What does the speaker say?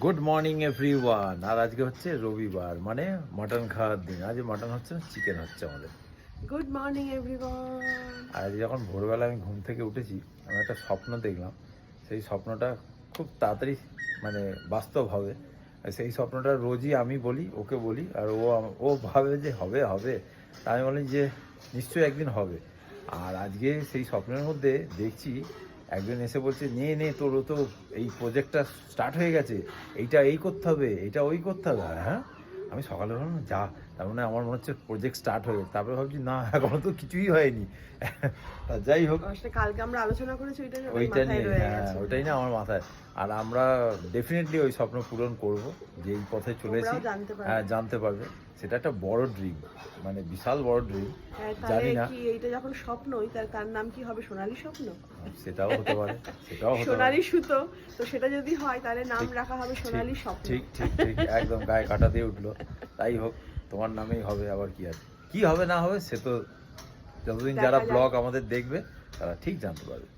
Good morning everyone. আর আজকে হচ্ছে রবিবার, মানে মাটন খাওয়ার দিন। আজ মাটন হচ্ছে না, চিকেন হচ্ছে আমাদের। Good morning everyone. আর আজ যখন ভোরবেলা আমি ঘুম থেকে উঠেছি, আমি একটা স্বপ্ন দেখলাম। সেই স্বপ্নটা খুব তাড়াতাড়ি মানে বাস্তব হবে। আর সেই স্বপ্নটা রোজই আমি বলি, ওকে বলি, আর ও ভাবে যে হবে হবে। তা আমি বলি যে নিশ্চয়ই একদিন হবে। আর আজকে সেই স্বপ্নের মধ্যে দেখছি একজন এসে বলছে, নে নে তোরও তো এই প্রজেক্টটা স্টার্ট হয়ে গেছে, এইটা এই করতে হবে, এইটা ওই করতে হবে। আর হ্যাঁ, আমি সকালে ভাবলাম যা, তার মানে আমার মনে হচ্ছে প্রজেক্ট স্টার্ট হয়ে গেছে। তারপরে ভাবছি না, এখনো তো কিছুই হয়নি। তা যাই হোক, আসলে কালকে আমরা আলোচনা করেছি ওইটা মাথায় নিয়ে, রয়ে হ্যাঁ গেছে। ওইটাই না আমার মাথায়। আর আমরা ডেফিনেটলি ওই স্বপ্ন পূরণ করব, যে এই পথে চলেছি। তোমরাও জানতে পারবে। হ্যাঁ, জানতে পারবে। সেটা একটা বড় ড্রিম, মানে বিশাল বড় ড্রিম। হ্যাঁ, জানি তাহলে না, কি এইটা যখন স্বপ্নই তার নাম কি হবে? সোনালী স্বপ্ন, সেটাও হতে পারে, সেটাও হতে পারে। সোনালী সুতো। তো সেটা যদি হয় তাহলে নাম ঠিক, রাখা হবে সোনালী স্বপ্ন। ঠিক ঠিক ঠিক, একদম গায়ে কাটা দিয়ে উঠলো। তাই হোক, তোমার নামেই হবে, আবার কি আছে। কি হবে না হবে সে তো যতদিন দেখা যারা যাক। ব্লগ আমাদের দেখবে তারা ঠিক জানতে পারবে।